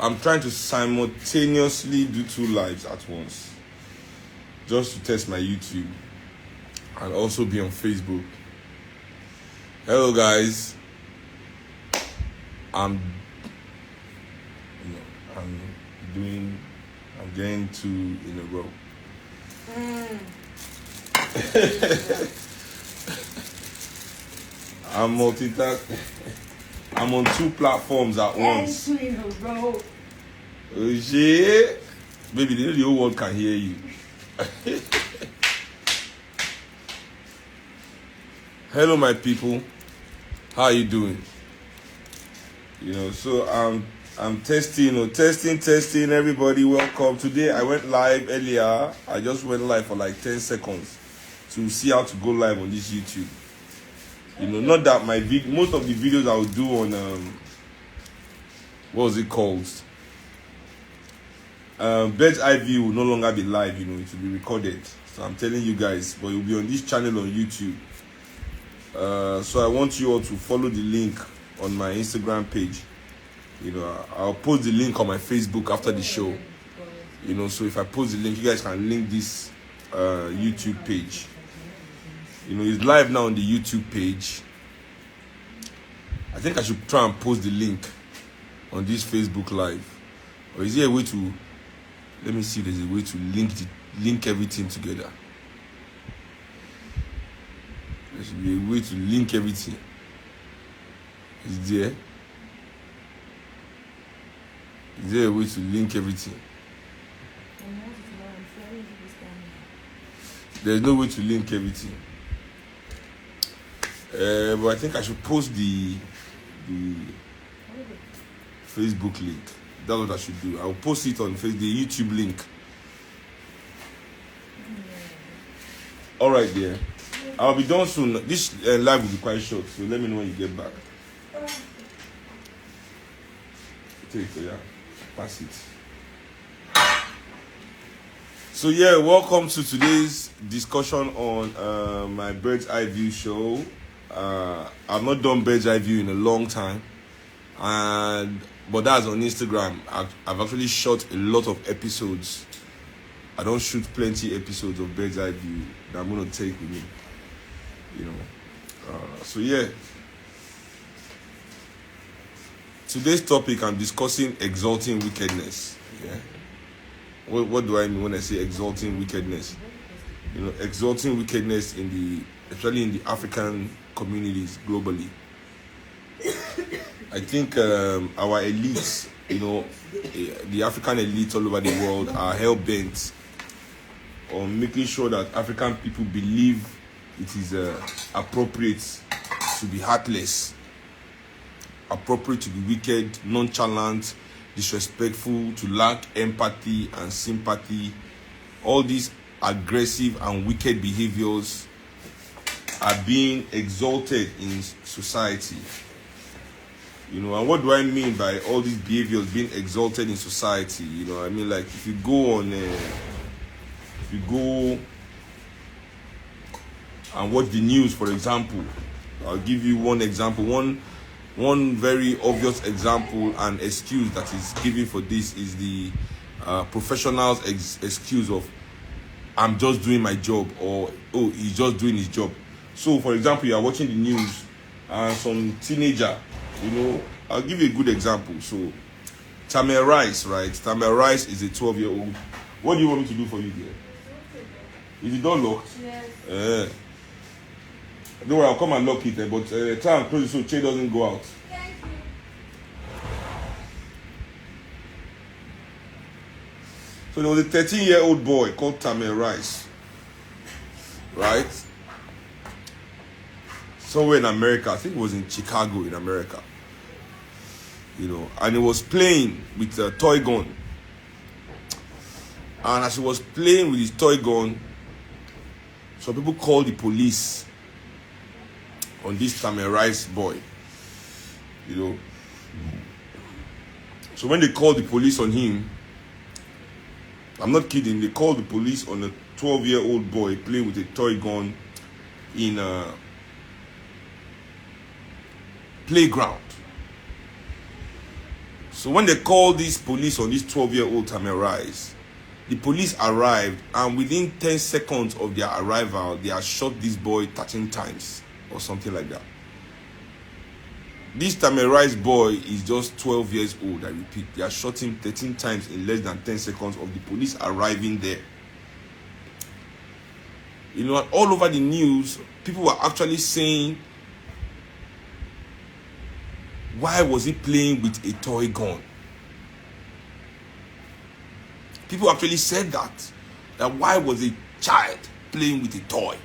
I'm trying to simultaneously do 2 lives at once, just to test my YouTube and also be on Facebook. Hello guys, I'm getting 2 in a row. I'm multitasking. I'm on 2 platforms at once. 2 in a row. Oh shit. Baby, the whole world can hear you. Hello my people. How are you doing? So I'm testing, testing. Everybody, welcome. Today I went live earlier. I just went live for like 10 seconds to see how to go live on this YouTube. Not that most of the videos I will do on what was it called? Bird's Eye View will no longer be live. It will be recorded. So I'm telling you guys, but it will be on this channel on YouTube. So I want you all to follow the link on my Instagram page. I'll post the link on my Facebook after the show. So if I post the link, you guys can link this YouTube page. It's live now on the YouTube page. I think I should try and post the link on this Facebook live. Or is there a way to, let me see if there's a way to link everything together. There should be a way to link everything. Is there a way to link everything? There's no way to link everything. But I think I should post the Facebook link. That's what I should do. I'll post it on the YouTube link. Alright, dear. I'll be done soon. This live will be quite short, so let me know when you get back. Take it, yeah. Pass it. So yeah, welcome to today's discussion on my Bird's Eye View show. I've not done Bird's Eye View in a long time, but that's on Instagram. I've actually shot a lot of episodes. I don't shoot plenty episodes of Bird's Eye View that I'm gonna take with me. So yeah. Today's topic, I'm discussing exalting wickedness. Yeah. What do I mean when I say exalting wickedness? Exalting wickedness especially in the African communities globally. I think our elites, the African elites all over the world are hell-bent on making sure that African people believe it is appropriate to be heartless, appropriate to be wicked, nonchalant, disrespectful, to lack empathy and sympathy. All these aggressive and wicked behaviors are being exalted in society. And what do I mean by all these behaviors being exalted in society? I mean, like, if you go and watch the news, for example, I'll give you one example. One very obvious example and excuse that is given for this is the professional's excuse of, I'm just doing my job, or, oh, he's just doing his job. So, for example, you are watching the news and some teenager, I'll give you a good example. So, Tamir Rice, right? Tamir Rice is a 12-year-old. What do you want me to do for you there? Is the door locked? Yes. Don't worry, I'll come and lock it, but try and close it so Che doesn't go out. Thank you. So there was a 13-year-old boy called Tamir Rice, right? Somewhere in America, I think it was in Chicago in America. And he was playing with a toy gun. And as he was playing with his toy gun, some people called the police on this Tamir Rice boy. So when they called the police on him, I'm not kidding, they called the police on a 12-year-old boy playing with a toy gun in a playground. So when they called this police on this 12-year-old Tamirise, the police arrived, and within 10 seconds of their arrival, they had shot this boy 13 times or something like that. This Tamirise boy is just 12 years old, I repeat. They had shot him 13 times in less than 10 seconds of the police arriving there. You know, all over the news, people were actually saying, why was he playing with a toy gun? People actually said that why was a child playing with a toy?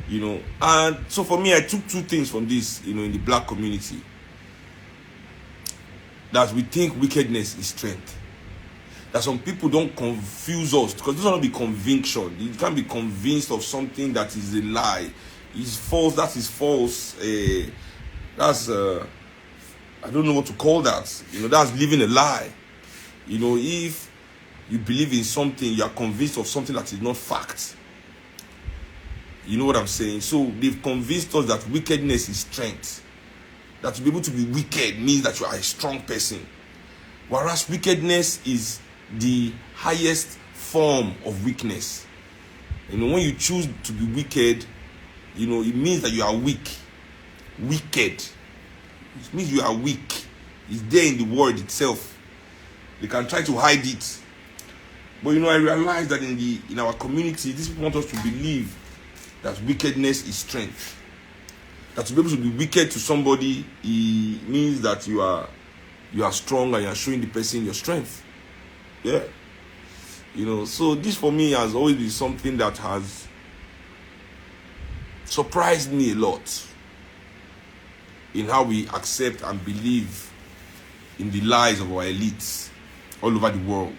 You know, and so for me, I took two things from this, you know, in the black community. That we think wickedness is strength. That some people don't confuse us, because this will not be conviction. You can't be convinced of something that is a lie. It's false, that is false. That's, I don't know what to call that. You know, that's living a lie. You know, if you believe in something, you are convinced of something that is not fact. You know what I'm saying? So they've convinced us that wickedness is strength. That to be able to be wicked means that you are a strong person. Whereas wickedness is the highest form of weakness. You know, when you choose to be wicked, you know, it means that you are weak. Wicked. It means you are weak. It's there in the word itself. They can try to hide it. But you know, I realize that in our community, these people want us to believe that wickedness is strength. That to be able to be wicked to somebody, it means that you are strong and you are showing the person your strength. Yeah. You know, so this for me has always been something that has surprised me a lot in how we accept and believe in the lies of our elites all over the world.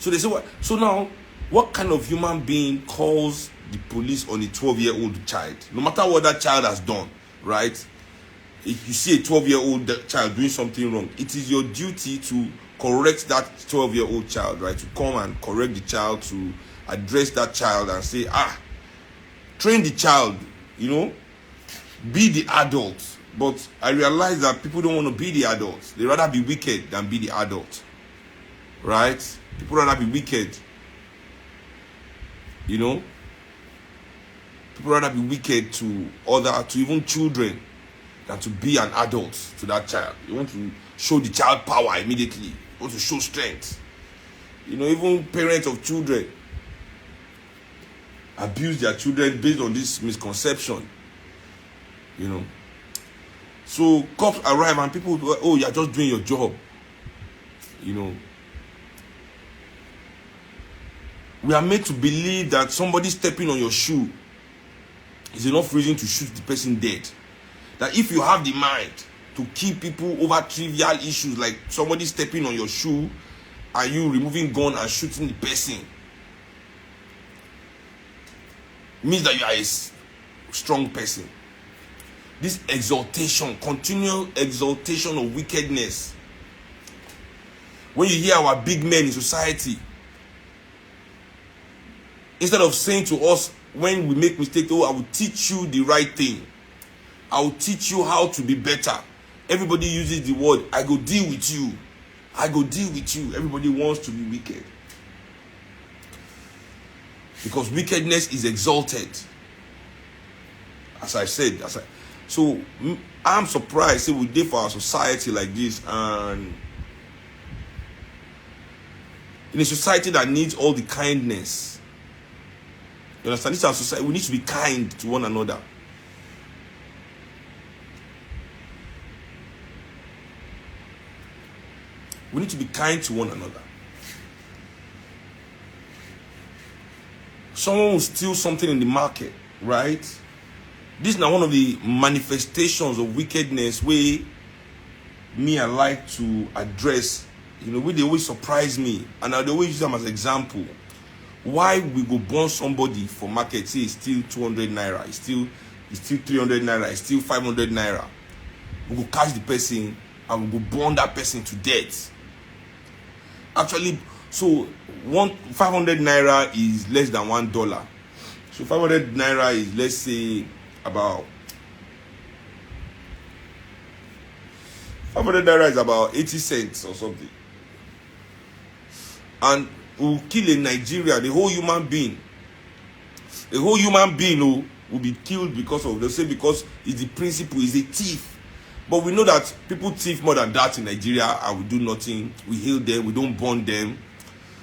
So they say, what? So now, what kind of human being calls the police on a 12-year-old child? No matter what that child has done, right? If you see a 12-year-old child doing something wrong, it is your duty to correct that 12-year-old child, right? To come and correct the child, to address that child and say, train the child, you know, be the adult. But I realize that people don't want to be the adults. They rather be wicked than be the adult. Right? People rather be wicked. You know? People rather be wicked to even children than to be an adult to that child. You want to show the child power immediately. You want to show strength. You know, even parents of children abuse their children based on this misconception. You know? So cops arrive and people go, oh, you're just doing your job. You know. We are made to believe that somebody stepping on your shoe is enough reason to shoot the person dead. That if you have the mind to kill people over trivial issues like somebody stepping on your shoe and you removing gun and shooting the person, means that you are a strong person. This exaltation, continual exaltation of wickedness. When you hear our big men in society, instead of saying to us when we make mistakes, oh, I will teach you the right thing. I will teach you how to be better. Everybody uses the word, I go deal with you. I go deal with you. Everybody wants to be wicked. Because wickedness is exalted. As I said, so I'm surprised say we did for our society like this, and in a society that needs all the kindness. You understand? This is our society. We need to be kind to one another. We need to be kind to one another. Someone will steal something in the market, right? This is now one of the manifestations of wickedness where me I like to address, you know, where they always surprise me, and I always use them as example. Why we go burn somebody for market, say it's still 200 naira, it's still 300 naira, it's still 500 naira. We go catch the person and we go burn that person to death. Actually, so 500 naira is less than $1. So 500 naira is, let's say, about 500 naira is about 80 cents or something. And we'll kill a Nigeria, the whole human being. The whole human being will be killed because of, they'll say because it's the principle, is a thief. But we know that people thief more than that in Nigeria and we do nothing. We heal them, we don't burn them.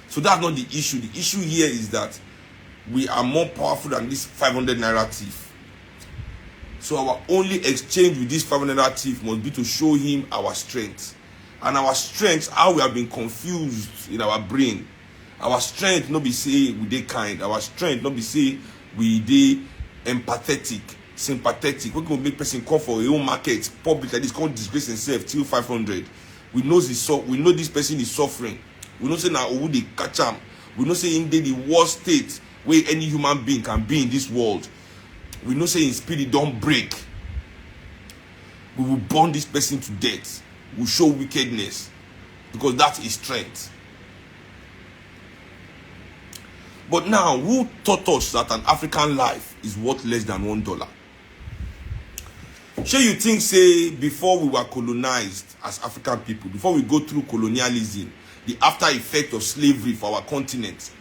So that's not the issue. The issue here is that we are more powerful than this 500 naira thief. So our only exchange with this 500 naira thief must be to show him our strength. And our strength, how we have been confused in our brain. Our strength not be say we dey kind. Our strength not be say we dey empathetic, sympathetic. We can make person come for a own market public like this, can't disgrace himself till 500. We know this person is suffering. We know say now who they catch him. We know say in the worst state where any human being can be in this world. We know say in spirit don't break. We will burn this person to death. We will show wickedness because that is strength. But now, who taught us that an African life is worth less than $1? Sure, you think, say, before we were colonized as African people, before we go through colonialism, the after effect of slavery for our continent,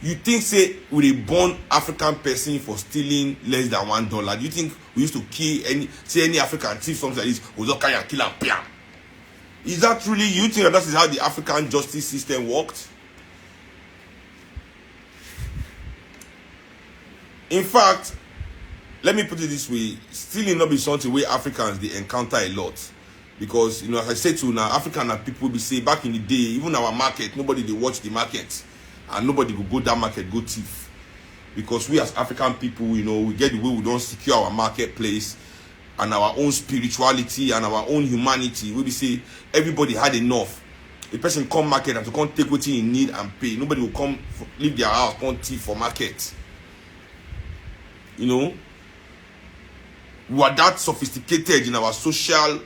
you think, say, we a born African person for stealing less than $1? Do you think we used to kill any African thief, something like this, we just carry and kill and bam? Is that truly, you think that is how the African justice system worked? In fact, let me put it this way, stealing not be something where Africans they encounter a lot. Because, as I said to you now, African people be say back in the day, even our market, nobody they watch the market. And nobody will go that market, go thief. Because we as African people, we get the way we don't secure our marketplace and our own spirituality and our own humanity. We be say everybody had enough. A person come market and to come take what he need and pay. Nobody will come leave their house, come thief for market. We are that sophisticated in our social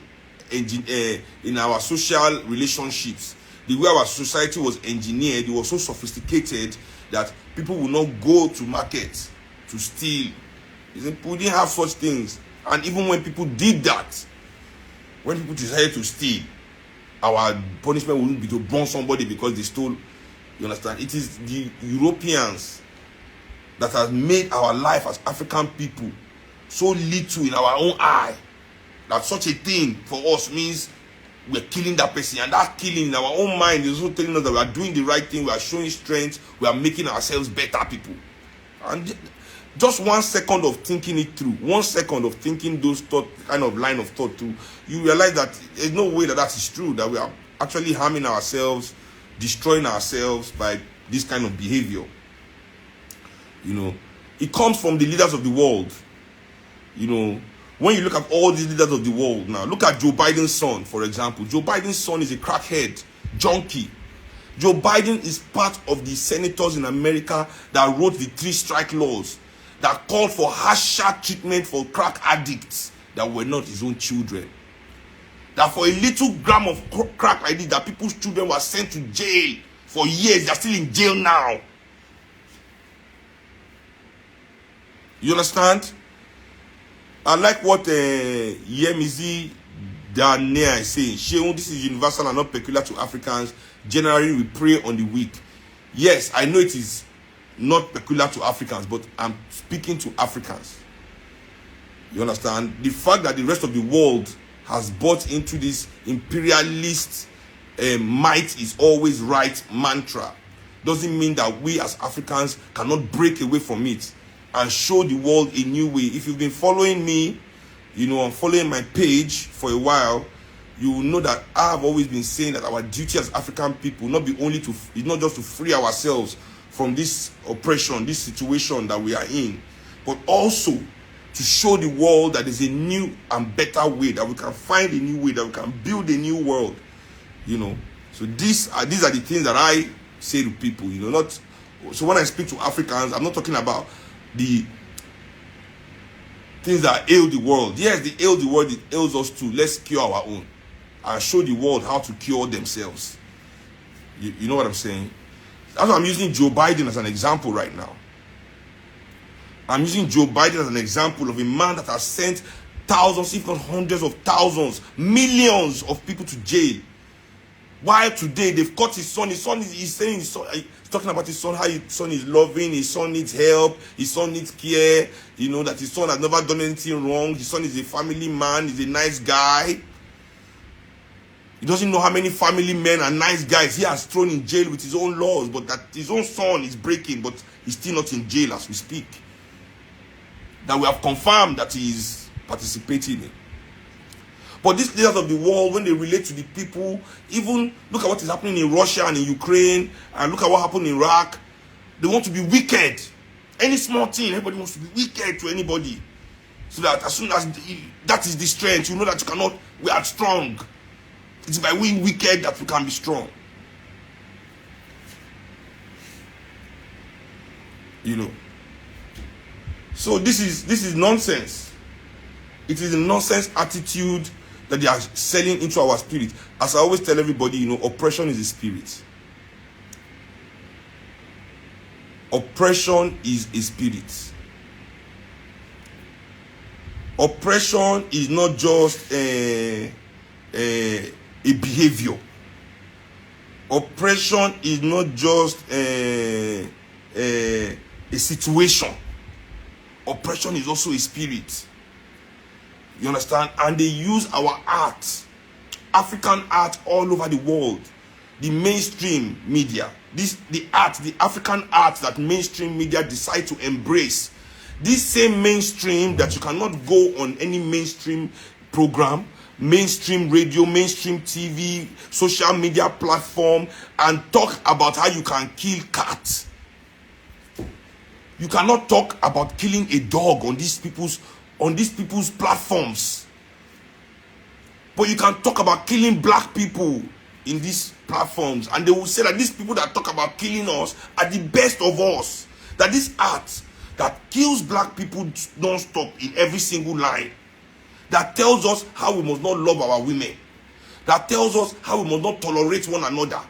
relationships. The way our society was engineered, it was so sophisticated that people will not go to market to steal. We didn't have such things. And even when people did that, when people decided to steal, our punishment wouldn't be to burn somebody because they stole. You understand? It is the Europeans that has made our life as African people so little in our own eye that such a thing for us means we're killing that person. And that killing in our own mind is also telling us that we are doing the right thing, we are showing strength, we are making ourselves better people. And just 1 second of thinking it through, 1 second of thinking those kind of line of thought through, you realize that there's no way that is true, that we are actually harming ourselves, destroying ourselves by this kind of behavior. It comes from the leaders of the world. When you look at all these leaders of the world now, look at Joe Biden's son, for example. Joe Biden's son is a crackhead, junkie. Joe Biden is part of the senators in America that wrote the 3 strike laws that called for harsher treatment for crack addicts that were not his own children. That for a little gram of crack addict, that people's children were sent to jail for years. They're still in jail now. You understand? I like what Yemizi Dania is saying. Seun, this is universal and not peculiar to Africans. Generally, we prey on the weak. Yes, I know it is not peculiar to Africans, but I'm speaking to Africans. You understand? The fact that the rest of the world has bought into this imperialist might is always right mantra doesn't mean that we as Africans cannot break away from it and show the world a new way. If you've been following me, I'm following my page for a while, you will know that I have always been saying that our duty as African people is not just to free ourselves from this oppression, this situation that we are in, but also to show the world that there's a new and better way, that we can find a new way, that we can build a new world. So these are the things that I say to people. So when I speak to Africans, I'm not talking about the things that ail the world. Yes, they ail the world, it ails us too. Let's cure our own and show the world how to cure themselves. You know what I'm saying? That's why I'm using Joe Biden as an example right now. I'm using Joe Biden as an example of a man that has sent thousands, if not hundreds of thousands, millions of people to jail. Why today they've caught his son? His son is saying, he's talking about his son, how his son is loving, his son needs help, his son needs care, you know, that his son has never done anything wrong, his son is a family man, he's a nice guy. He doesn't know how many family men and nice guys he has thrown in jail with his own laws, but that his own son is breaking, but he's still not in jail as we speak. That we have confirmed that he is participating in. But these leaders of the world, when they relate to the people, even look at what is happening in Russia and in Ukraine, and look at what happened in Iraq, they want to be wicked. Any small thing, everybody wants to be wicked to anybody. So that as soon as that is the strength, you know that you cannot, we are strong. It's by being wicked that we can be strong. You know. So this is nonsense. It is a nonsense attitude that they are selling into our spirit. As I always tell everybody, you know, oppression is a spirit. Oppression is a spirit. Oppression is not just a behavior. Oppression is not just a situation. Oppression is also a spirit. You understand? And they use our art, African art all over the world. The mainstream media, the African art that mainstream media decide to embrace. This same mainstream that you cannot go on any mainstream program, mainstream radio, mainstream TV, social media platform, and talk about how you can kill cats. You cannot talk about killing a dog on these people's platforms. But you can talk about killing black people in these platforms, and they will say that these people that talk about killing us are the best of us. That this art that kills black people non-stop in every single line, that tells us how we must not love our women, that tells us how we must not tolerate one another,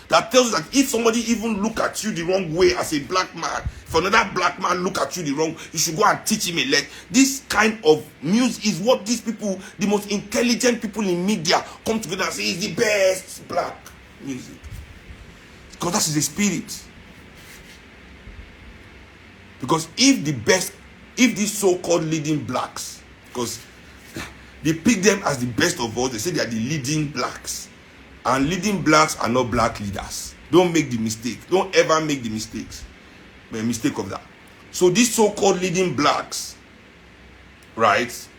that tells us that if somebody even look at you the wrong way as a black man, if another black man look at you the wrong, you should go and teach him a lesson. This kind of music is what these people, the most intelligent people in media, come together and say is the best black music. Because that is the spirit. Because if these so-called leading blacks, because they pick them as the best of all, they say they are the leading blacks. And leading blacks are not black leaders. Don't make the mistake. Don't ever make the mistake of that. So these so-called leading blacks, right?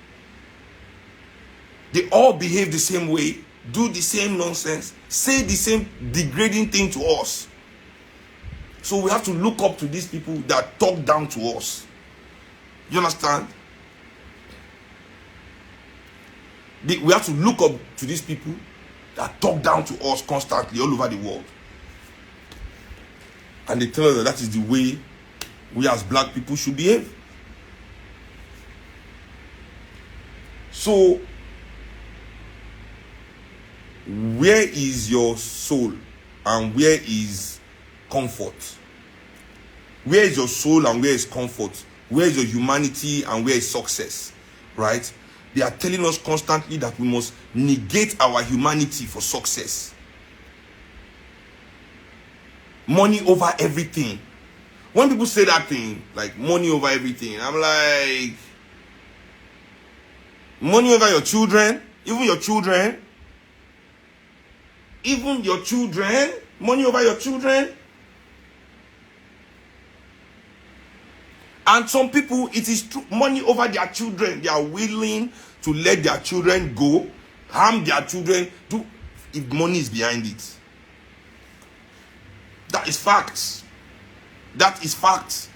They all behave the same way, do the same nonsense, say the same degrading thing to us. So we have to look up to these people that talk down to us. You understand? We have to look up to these people that talk down to us constantly all over the world. And they tell us that is the way we as black people should behave. So, where is your soul and where is comfort? Where is your soul and where is comfort? Where is your humanity and where is success? Right? They are telling us constantly that we must negate our humanity for success. Money over everything. When people say that thing, like money over everything, I'm like, money over your children, even your children, money over your children. And some people, it is true, money over their children. They are willing to let their children go, harm their children, if money is behind it. That is facts. That is facts.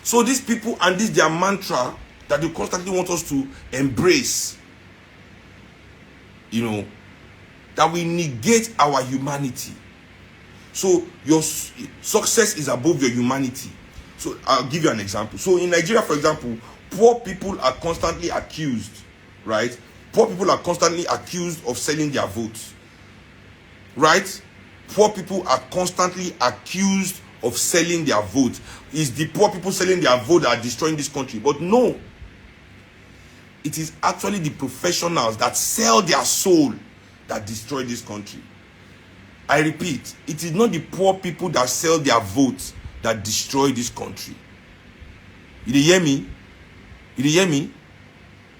So these people and this their mantra that they constantly want us to embrace, you know, that we negate our humanity. So your success is above your humanity. So I'll give you an example. So in Nigeria, for example, poor people are constantly accused, right? Poor people are constantly accused of selling their votes, right? Poor people are constantly accused of selling their vote. It's the poor people selling their vote that are destroying this country. But no, it is actually the professionals that sell their soul that destroy this country. I repeat, it is not the poor people that sell their votes that destroy this country. You hear me? You hear me?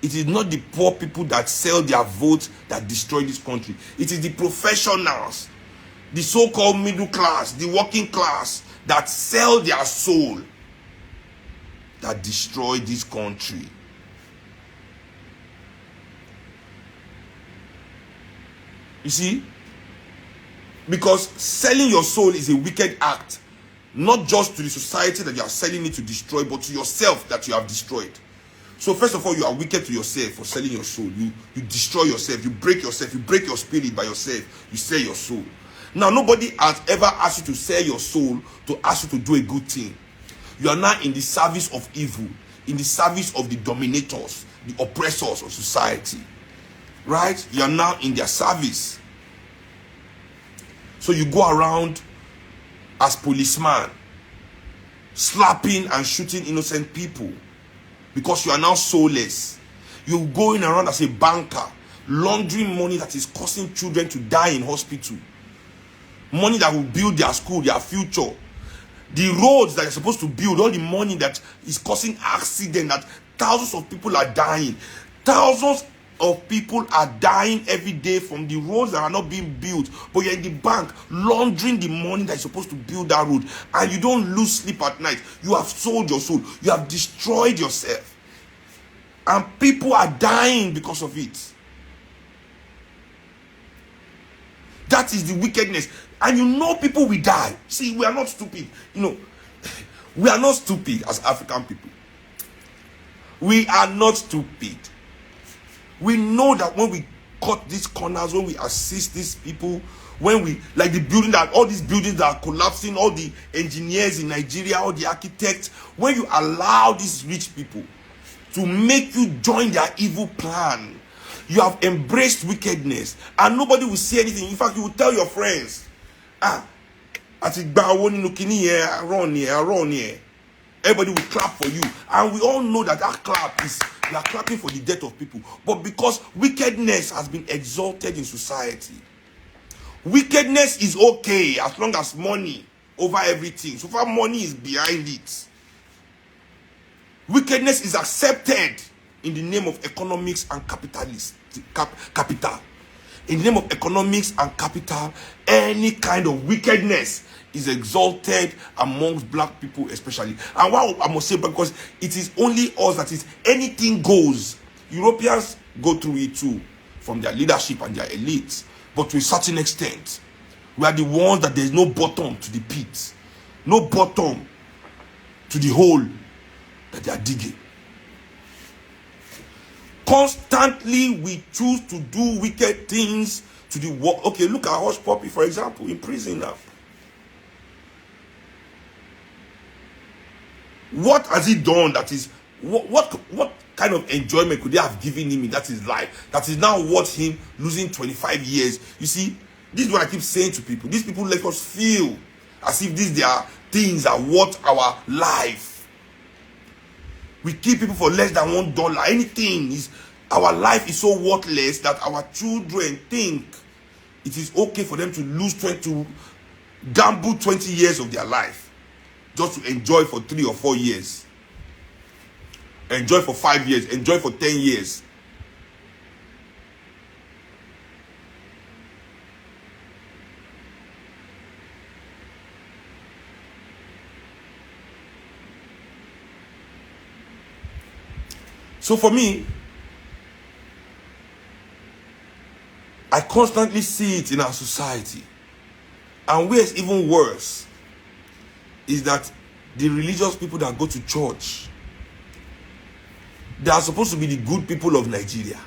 It is not the poor people that sell their votes that destroy this country. It is the professionals, the so-called middle class, the working class that sell their soul that destroy this country. You see? Because selling your soul is a wicked act. Not just to the society that you are selling it to destroy, but to yourself that you have destroyed. So first of all, you are wicked to yourself for selling your soul. You destroy yourself. You break yourself. You break your spirit by yourself. You sell your soul. Now, nobody has ever asked you to sell your soul to ask you to do a good thing. You are now in the service of evil, in the service of the dominators, the oppressors of society. Right? You are now in their service. So you go around as policeman, slapping and shooting innocent people because you are now soulless. You're going around as a banker, laundering money that is causing children to die in hospital. Money that will build their school, their future. The roads that you're supposed to build, all the money that is causing accident, that thousands of people are dying. Thousands of people are dying every day from the roads that are not being built, but you're in the bank laundering the money that is supposed to build that road, and you don't lose sleep at night. You have sold your soul. You have destroyed yourself, and people are dying because of it. That is the wickedness. And you know people will die. See, we are not stupid. You know, we are not stupid as African people. We are not stupid. We know that when we cut these corners, when we assist these people, when we, like the building that, all these buildings that are collapsing, all the engineers in Nigeria, all the architects, when you allow these rich people to make you join their evil plan, you have embraced wickedness, and nobody will say anything. In fact, you will tell your friends, everybody will clap for you. And we all know that that clap is, you are clapping for the death of people. But because wickedness has been exalted in society, wickedness is okay as long as money over everything. So far money is behind it. Wickedness is accepted in the name of economics and capital. In the name of economics and capital, any kind of wickedness is exalted amongst black people especially. And why I must say, because it is only us that is anything goes. Europeans go through it too, from their leadership and their elites. But to a certain extent, we are the ones that there is no bottom to the pit. No bottom to the hole that they are digging. Constantly we choose to do wicked things to the world. Okay, look at Hush Puppy, for example, in prison now. What has he done that is, what kind of enjoyment could they have given him in that his life that is now worth him losing 25 years? You see, this is what I keep saying to people. These people let us feel as if these their things are worth our life. We kill people for less than $1. Anything is, our life is so worthless that our children think it is okay for them to lose to gamble 20 years of their life just to enjoy for 3 or 4 years, enjoy for 5 years, enjoy for 10 years. So for me, I constantly see it in our society. And where it's even worse is that the religious people that go to church, they are supposed to be the good people of Nigeria,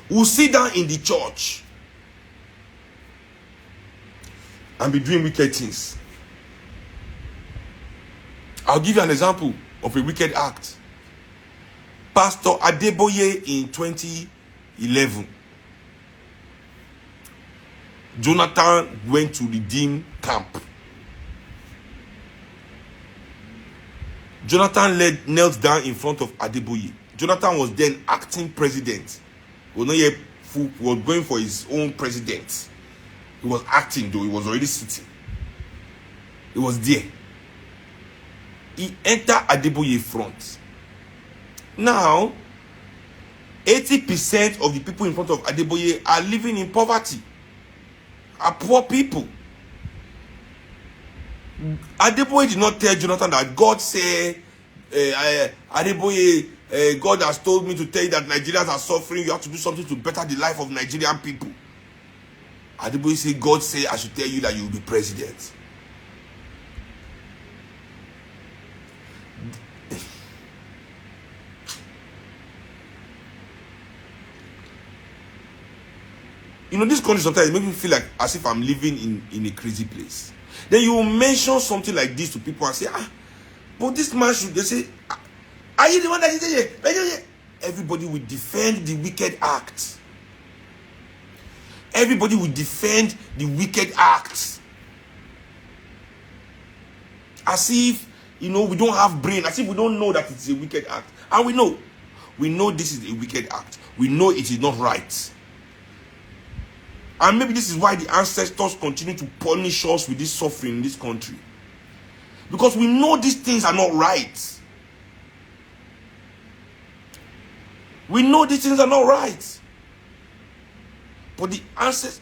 who sit down in the church and be doing wicked things. I'll give you an example of a wicked act. Pastor Adeboye in 2011 Jonathan went to redeem camp. Jonathan knelt down in front of Adeboye. Jonathan was then acting president. He was not yet full, he was going for his own president. He was acting though, he was already sitting. He was there. He entered Adeboye front. Now, 80% of the people in front of Adeboye are living in poverty, are poor people. Adeboye did not tell Jonathan that God said, Adeboye, God has told me to tell you that Nigerians are suffering. You have to do something to better the life of Nigerian people. Adeboye said, God said I should tell you that you will be president. You know, this country sometimes makes me feel like as if I'm living in a crazy place. Then you will mention something like this to people and say, but this man should, they say, are you the one that is there? Everybody will defend the wicked act. Everybody will defend the wicked act. As if, you know, we don't have brain, as if we don't know that it's a wicked act. And we know. We know this is a wicked act. We know it is not right. And maybe this is why the ancestors continue to punish us with this suffering in this country. Because we know these things are not right. We know these things are not right. But the ancestors...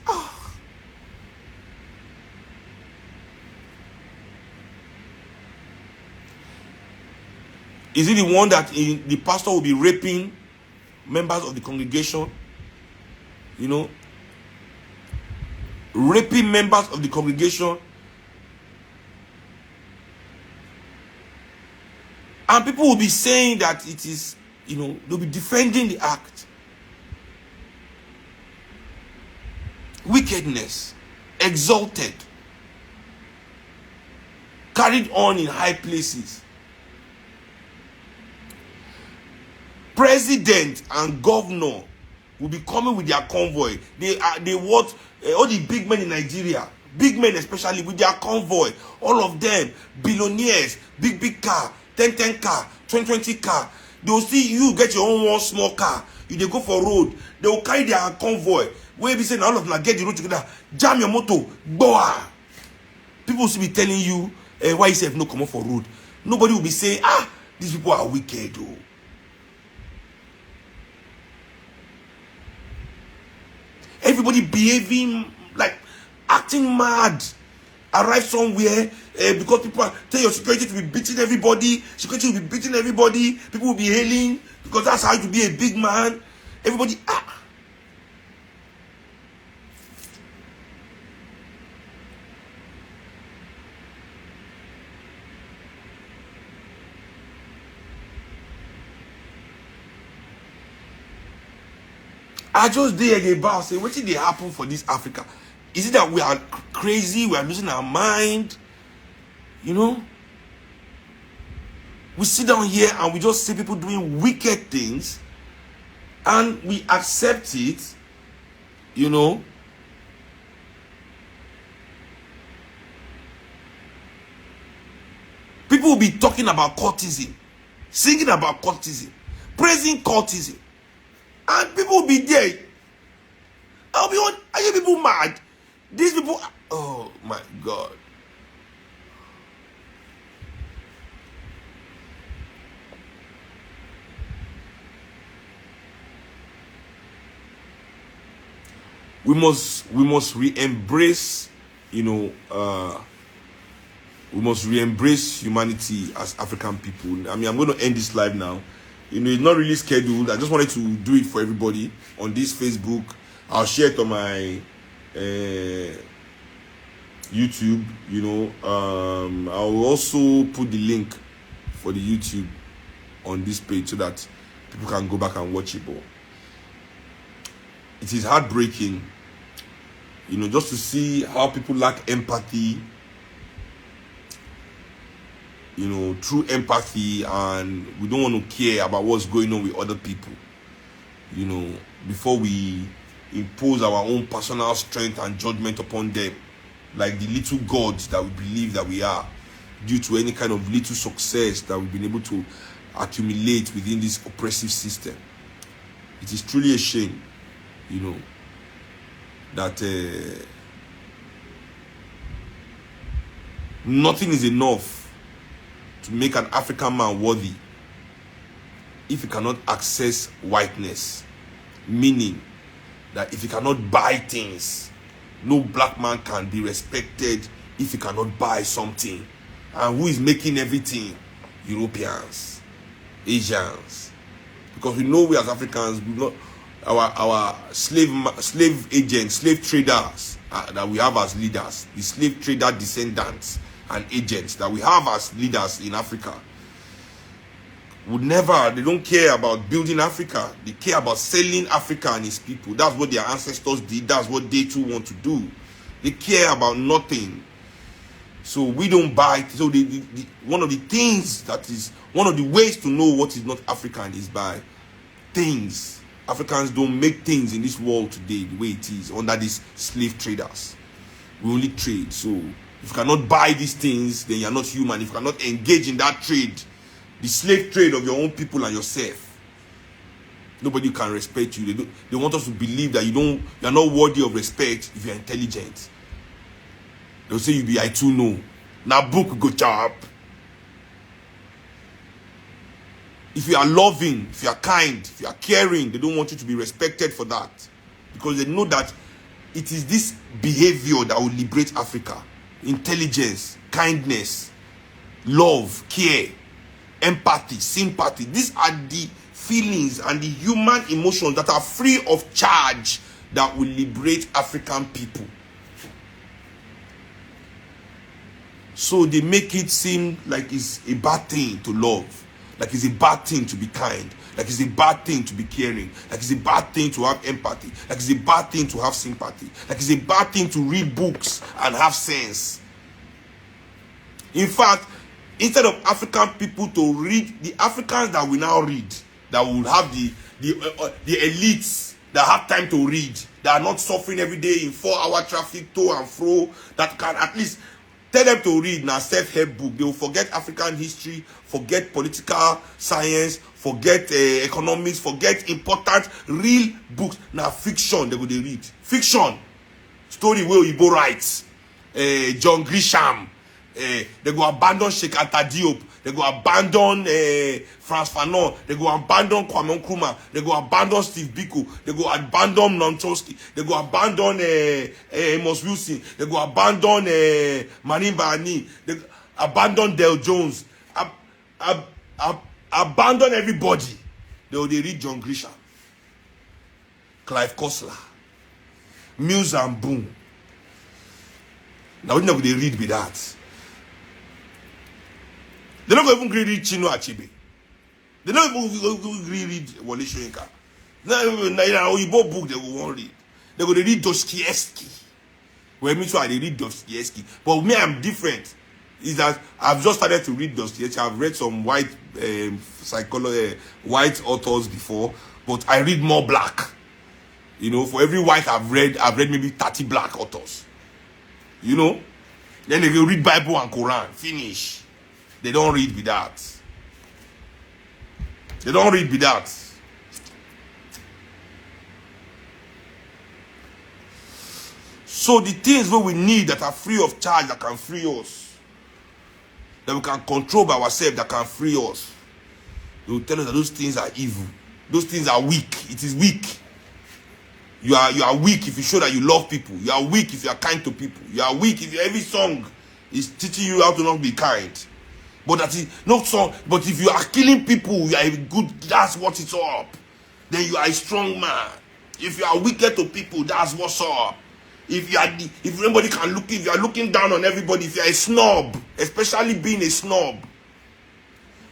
Is it the one that the pastor will be raping members of the congregation? You know? Raping members of the congregation. And people will be saying that it is, you know, they'll be defending the act. Wickedness, exalted, carried on in high places. President and governor will be coming with their convoy. They what all the big men in Nigeria, big men especially, with their convoy, all of them billionaires, big car, 10 car, 20 car. They will see you get your own one small car. You they go for road, they will carry their convoy. Where be saying all of them get the road together, jam your motor, boah. People will still be telling you why you say no come up for road. Nobody will be saying these people are wicked though. Everybody behaving like acting mad. Arrive somewhere because people tell your security to be beating everybody. Security will be beating everybody. People will be hailing because that's how to be a big man. Everybody I just did about say, what did they happen for this Africa? Is it that we are crazy? We are losing our mind? You know? We sit down here and we just see people doing wicked things and we accept it, you know? People will be talking about cultism, singing about cultism, praising cultism. And people will be there. I'll be on. Are you people mad? These people. Oh my God. We must re-embrace, you know, we must re-embrace humanity as African people. I mean, I'm going to end this live now. You know, it's not really scheduled. I just wanted to do it for everybody on this Facebook. I'll share it on my YouTube. You know, I'll also put the link for the YouTube on this page so that people can go back and watch it. But it is heartbreaking, you know, just to see how people lack empathy. You know, true empathy, and we don't want to care about what's going on with other people, you know, before we impose our own personal strength and judgment upon them, like the little gods that we believe that we are, due to any kind of little success that we've been able to accumulate within this oppressive system. It is truly a shame, you know, that nothing is enough to make an African man worthy if he cannot access whiteness. Meaning that if he cannot buy things, no black man can be respected if he cannot buy something. And who is making everything? Europeans, Asians. Because we know we as Africans, we not our slave agents, slave traders that we have as leaders, the slave trader descendants and agents that we have as leaders in Africa, they don't care about building Africa. They care about selling Africa and its people. That's what their ancestors did. That's what they too want to do. They care about nothing. So we don't buy. So one of the things that is, one of the ways to know what is not African is by things. Africans don't make things in this world today the way it is under these slave traders. We only trade. So if you cannot buy these things, then you are not human. If you cannot engage in that trade, the slave trade of your own people and yourself, nobody can respect you. They want us to believe that you are not worthy of respect if you are intelligent. They'll say you be I too know. Now book go chop. If you are loving, if you are kind, if you are caring, they don't want you to be respected for that. Because they know that it is this behavior that will liberate Africa. Intelligence, kindness, love, care, empathy, sympathy. These are the feelings and the human emotions that are free of charge that will liberate African people. So they make it seem like it's a bad thing to love, like it's a bad thing to be kind, like it's a bad thing to be caring, like it's a bad thing to have empathy, like it's a bad thing to have sympathy, like it's a bad thing to read books and have sense. In fact, instead of African people to read, the Africans that we now read, that will have the elites that have time to read, that are not suffering every day in 4-hour traffic to and fro, that can at least tell them to read now self-help book. They will forget African history, forget political science, forget economics, forget important real books. Now fiction they go they read. Fiction. Story where Igbo writes. John Grisham. They go abandon Sheikh Anta Diop. They go abandon Frantz Fanon. They go abandon Kwame Nkrumah. They go abandon Steve Biko. They go abandon Noam Chomsky. They go abandon Amos Wilson. They go abandon Manimba Ani. They abandon Del Jones. Abandon everybody. They read John Grisham, Clive Cussler, Mills and Boone. Now we know they read with that. They're not even read Chino Achebe. They're not even read Wole Soyinka. Now you both book they won't read. They're going to read Dostoevsky. Well, me too, I read Dostoevsky. But me, I'm different. Is that I've just started to read Dostoevsky. I've read some white white authors before, but I read more black. You know, for every white I've read maybe 30 black authors. You know, then they go read Bible and Quran. Finish. They don't read with that. They don't read with that. So the things that we need that are free of charge, that can free us, that we can control by ourselves, that can free us, they will tell us that those things are evil. Those things are weak. It is weak. You are weak if you show that you love people. You are weak if you are kind to people. You are weak if every song is teaching you how to not be kind. But that is not so. But if you are killing people, you are good. That's what it's up. Then you are a strong man. If you are wicked to people, that's what's up. If everybody can look, if you are looking down on everybody, if you are a snob, especially being a snob,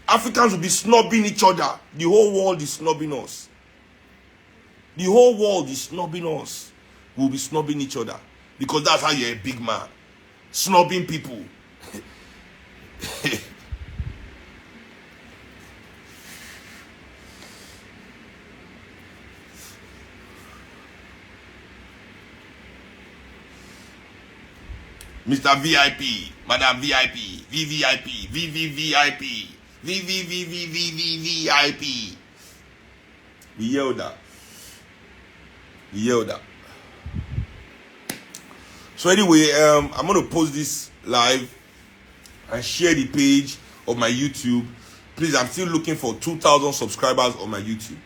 Africans will be snobbing each other. The whole world is snobbing us. The whole world is snobbing us. We'll be snobbing each other because that's how you're a big man, snobbing people. Mr. VIP, Madam VIP, VVIP, VVVIP, VVVVVVIP. We yelled that. We yelled that. So anyway, I'm going to post this live and share the page of my YouTube. Please, I'm still looking for 2,000 subscribers on my YouTube.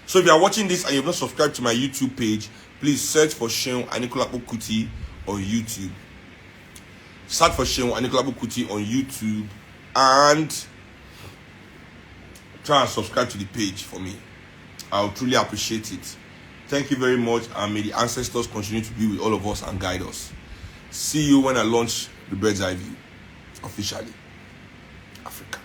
So if you are watching this and you've not subscribed to my YouTube page, please search for Seun Kuti on YouTube. Search for Seun Kuti on YouTube and try and subscribe to the page for me. I'll truly appreciate it. Thank you very much, and may the ancestors continue to be with all of us and guide us. See you when I launch the Bird's Eye View officially. Africa.